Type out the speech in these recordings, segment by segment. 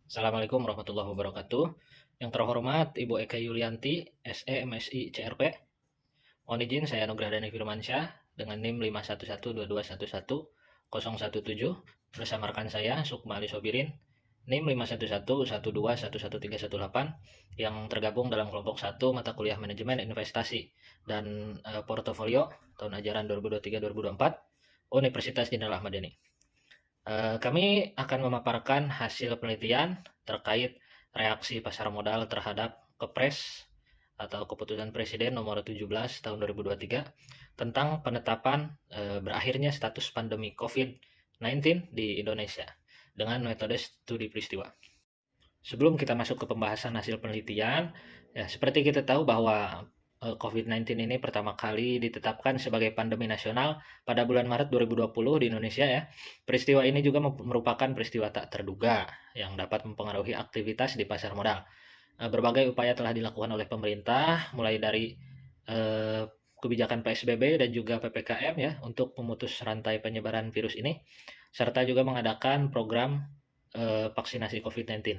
Assalamualaikum warahmatullahi wabarakatuh. Yang terhormat Ibu Eka Yulianti, SE MSI CRP. Mohon izin saya Nugrah Dani Firmansyah dengan NIM 51122111017 bersama rekan saya Sukma Ali Sobirin NIM 51112111318 yang tergabung dalam kelompok 1 mata kuliah manajemen investasi dan portofolio tahun ajaran 2023-2024 Universitas Jenderal Ahmad Yani. Kami akan memaparkan hasil penelitian terkait reaksi pasar modal terhadap Kepres atau Keputusan Presiden Nomor 17 Tahun 2023 tentang penetapan berakhirnya status pandemi COVID-19 di Indonesia dengan metode studi peristiwa. Sebelum kita masuk ke pembahasan hasil penelitian, ya seperti kita tahu bahwa COVID-19 ini pertama kali ditetapkan sebagai pandemi nasional pada bulan Maret 2020 di Indonesia ya. Peristiwa ini juga merupakan peristiwa tak terduga yang dapat mempengaruhi aktivitas di pasar modal. Berbagai upaya telah dilakukan oleh pemerintah mulai dari eh, kebijakan PSBB dan juga PPKM ya untuk memutus rantai penyebaran virus ini serta juga mengadakan program vaksinasi COVID-19.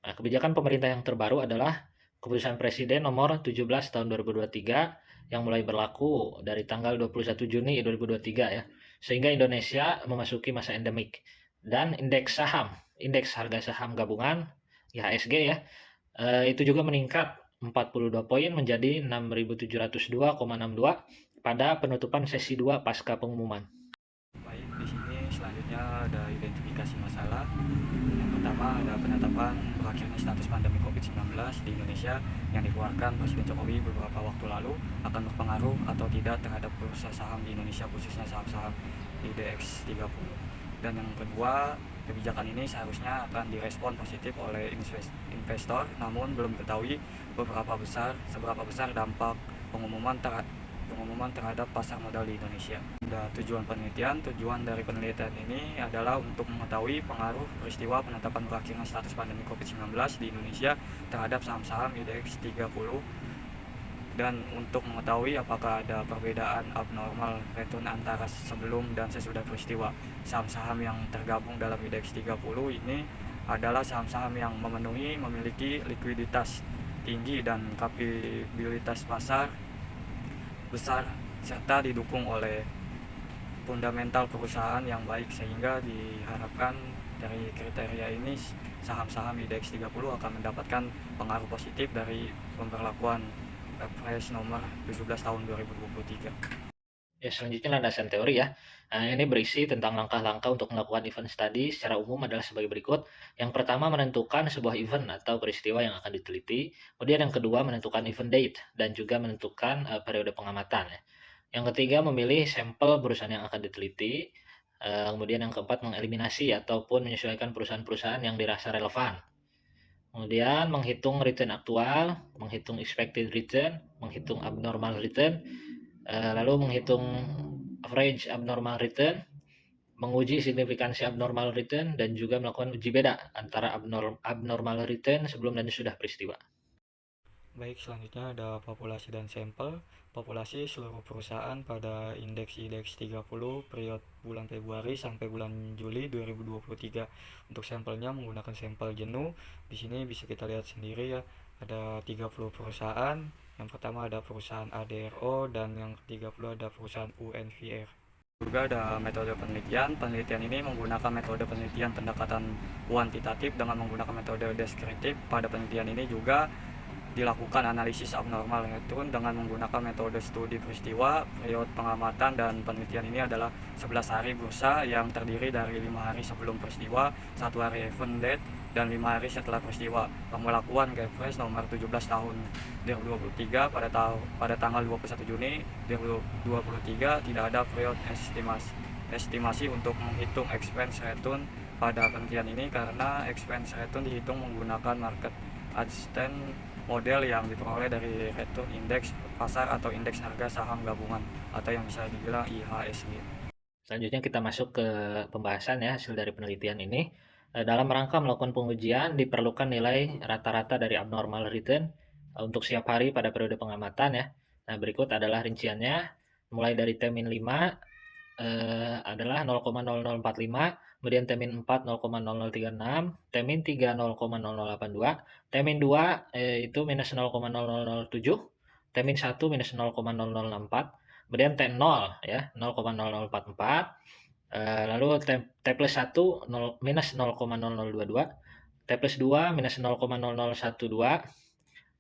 Nah, kebijakan pemerintah yang terbaru adalah Keputusan Presiden Nomor 17 Tahun 2023 yang mulai berlaku dari tanggal 21 Juni 2023 ya. Sehingga Indonesia memasuki masa endemik. Dan indeks harga saham gabungan IHSG ya, itu juga meningkat 42 poin menjadi 6.702,62 pada penutupan sesi 2 pasca pengumuman. Baik, di sini selanjutnya ada identifikasi masalah. Yang pertama ada penetapan berakhirnya status pandemi COVID-19 di Indonesia yang dikeluarkan Presiden Jokowi beberapa waktu lalu akan berpengaruh atau tidak terhadap bursa saham di Indonesia, khususnya saham-saham IDX 30. Dan yang kedua, kebijakan ini seharusnya akan direspon positif oleh investor, namun belum diketahui seberapa besar dampak pengumuman terhadap pasar modal di Indonesia. Tujuan dari penelitian ini adalah untuk mengetahui pengaruh peristiwa penetapan berakhirnya status pandemi COVID-19 di Indonesia terhadap saham-saham IDX 30 dan untuk mengetahui apakah ada perbedaan abnormal return antara sebelum dan sesudah peristiwa. Saham-saham yang tergabung dalam IDX 30 ini adalah saham-saham yang memiliki likuiditas tinggi dan kapabilitas pasar besar serta didukung oleh fundamental perusahaan yang baik, sehingga diharapkan dari kriteria ini saham-saham IDX 30 akan mendapatkan pengaruh positif dari pemberlakuan Kepres nomor 17 tahun 2023. Ya, selanjutnya landasan teori ya. Nah, ini berisi tentang langkah-langkah untuk melakukan event study secara umum adalah sebagai berikut. Yang pertama menentukan sebuah event atau peristiwa yang akan diteliti. Kemudian yang kedua menentukan event date dan juga menentukan periode pengamatan ya. Yang ketiga memilih sampel perusahaan yang akan diteliti. Kemudian yang keempat mengeliminasi ataupun menyesuaikan perusahaan-perusahaan yang dirasa relevan. Kemudian menghitung return aktual, menghitung expected return, menghitung abnormal return, lalu menghitung average abnormal return, menguji signifikansi abnormal return, dan juga melakukan uji beda antara abnormal return sebelum dan sesudah peristiwa. Baik, selanjutnya ada populasi dan sampel. Populasi seluruh perusahaan pada indeks IDX 30 periode bulan Februari sampai bulan Juli 2023. Untuk sampelnya menggunakan sampel jenuh. Di sini bisa kita lihat sendiri ya, ada 30 perusahaan. Yang pertama ada perusahaan ADRO dan yang ke-30 ada perusahaan UNVR. Juga ada metode penelitian. Penelitian ini menggunakan metode penelitian pendekatan kuantitatif dengan menggunakan metode deskriptif. Pada penelitian ini juga dilakukan analisis abnormal return dengan menggunakan metode studi peristiwa. Periode pengamatan dan penelitian ini adalah 11 hari bursa yang terdiri dari 5 hari sebelum peristiwa, 1 hari event date, dan 5 hari setelah peristiwa. Pemberlakuan Kepres nomor 17 tahun 2023 pada tanggal 21 Juni 2023 tidak ada periode estimasi untuk menghitung expense return pada penelitian ini karena expense return dihitung menggunakan market adjustment model yang diperoleh dari return index pasar atau indeks harga saham gabungan atau yang bisa dibilang IHSG. Selanjutnya kita masuk ke pembahasan ya hasil dari penelitian ini. Dalam rangka melakukan pengujian diperlukan nilai rata-rata dari abnormal return untuk setiap hari pada periode pengamatan ya. Nah, berikut adalah rinciannya mulai dari T-5 adalah 0,0045 kemudian T-4 0,0036, T-3 0,0082, T-2 itu minus 0,0007, T-1 minus 0,0064, kemudian T0 ya 0,0044, lalu T+1 minus 0,0022, T+2 minus 0,0012,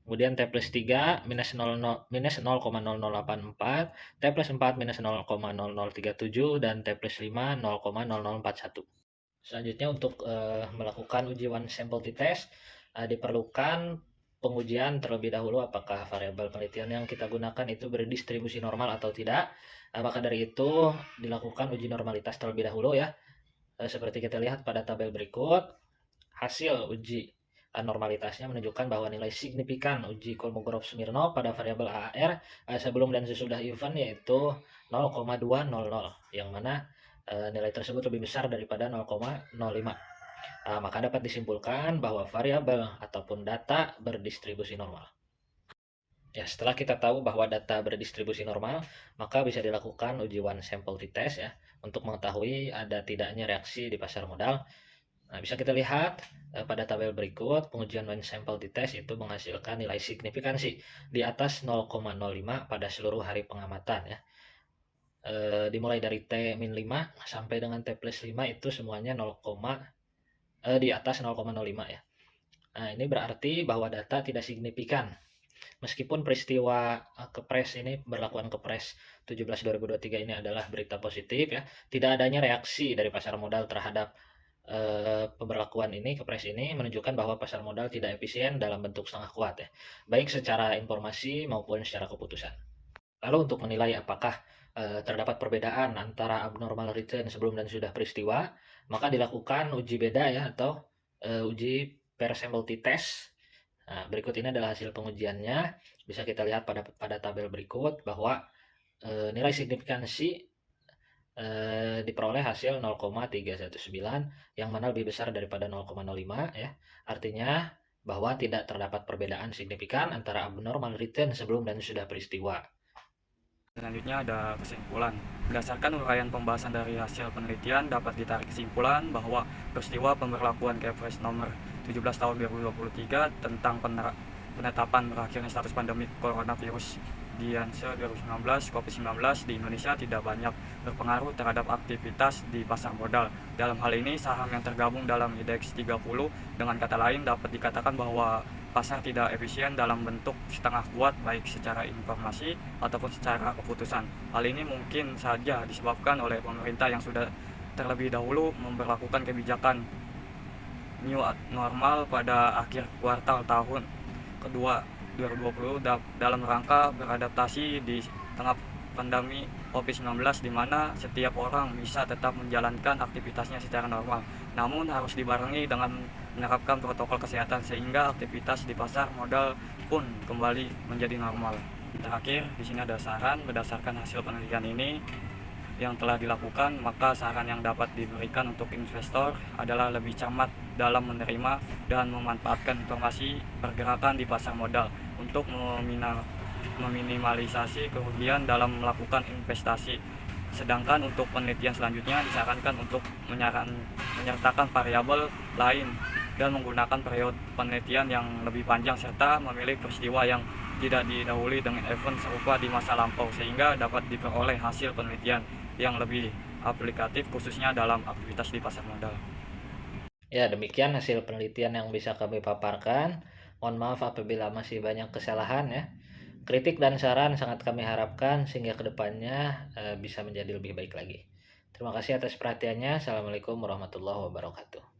kemudian T+3 minus 0,0084, T+4 minus 0,0037, dan T+5 0,0041. Selanjutnya untuk melakukan uji one sample t-test diperlukan pengujian terlebih dahulu apakah variabel penelitian yang kita gunakan itu berdistribusi normal atau tidak. Maka dari itu dilakukan uji normalitas terlebih dahulu ya. Seperti kita lihat pada tabel berikut, hasil uji normalitasnya menunjukkan bahwa nilai signifikan uji Kolmogorov-Smirnov pada variabel AAR sebelum dan sesudah event yaitu 0,200, yang mana nilai tersebut lebih besar daripada 0,05. Maka dapat disimpulkan bahwa variabel ataupun data berdistribusi normal. Ya, setelah kita tahu bahwa data berdistribusi normal, maka bisa dilakukan uji one sample t-test ya untuk mengetahui ada tidaknya reaksi di pasar modal. Nah, bisa kita lihat pada tabel berikut, pengujian one sample t-test itu menghasilkan nilai signifikansi di atas 0,05 pada seluruh hari pengamatan ya. Dimulai dari T-5 sampai dengan T+5 itu semuanya di atas 0,05 ya. Nah, ini berarti bahwa data tidak signifikan. Meskipun peristiwa kepres ini, berlakuan kepres 17/2023 ini adalah berita positif ya, tidak adanya reaksi dari pasar modal terhadap pemberlakuan ini, kepres ini menunjukkan bahwa pasar modal tidak efisien dalam bentuk setengah kuat ya, baik secara informasi maupun secara keputusan. Lalu untuk menilai apakah terdapat perbedaan antara abnormal return sebelum dan sudah peristiwa, maka dilakukan uji beda ya atau uji per sample t-test. Nah, berikut ini adalah hasil pengujiannya. Bisa kita lihat pada tabel berikut bahwa nilai signifikansi diperoleh hasil 0,319 yang mana lebih besar daripada 0,05 ya. Artinya bahwa tidak terdapat perbedaan signifikan antara abnormal return sebelum dan sudah peristiwa. Selanjutnya ada kesimpulan. Berdasarkan uraian pembahasan dari hasil penelitian, dapat ditarik kesimpulan bahwa peristiwa pemberlakuan Kepres nomor 17 tahun 2023 tentang penetapan berakhirnya status pandemi coronavirus Dianse 2019 COVID-19 di Indonesia tidak banyak berpengaruh terhadap aktivitas di pasar modal. Dalam hal ini, saham yang tergabung dalam indeks 30 dengan kata lain dapat dikatakan bahwa pasar tidak efisien dalam bentuk setengah kuat baik secara informasi ataupun secara keputusan. Hal ini mungkin saja disebabkan oleh pemerintah yang sudah terlebih dahulu memberlakukan kebijakan new normal pada akhir kuartal tahun kedua 2020 dalam rangka beradaptasi di tengah pandemi COVID-19 di mana setiap orang bisa tetap menjalankan aktivitasnya secara normal. Namun harus dibarengi dengan menerapkan protokol kesehatan sehingga aktivitas di pasar modal pun kembali menjadi normal. Terakhir, di sini ada saran berdasarkan hasil penelitian ini yang telah dilakukan, maka saran yang dapat diberikan untuk investor adalah lebih cermat dalam menerima dan memanfaatkan informasi pergerakan di pasar modal untuk meminimalisasi kerugian dalam melakukan investasi. Sedangkan untuk penelitian selanjutnya disarankan untuk menyertakan variabel lain dan menggunakan periode penelitian yang lebih panjang serta memilih peristiwa yang tidak didahului dengan event serupa di masa lampau sehingga dapat diperoleh hasil penelitian yang lebih aplikatif khususnya dalam aktivitas di pasar modal. Ya, demikian hasil penelitian yang bisa kami paparkan. Mohon maaf apabila masih banyak kesalahan ya. Kritik dan saran sangat kami harapkan sehingga kedepannya bisa menjadi lebih baik lagi. Terima kasih atas perhatiannya. Assalamualaikum warahmatullahi wabarakatuh.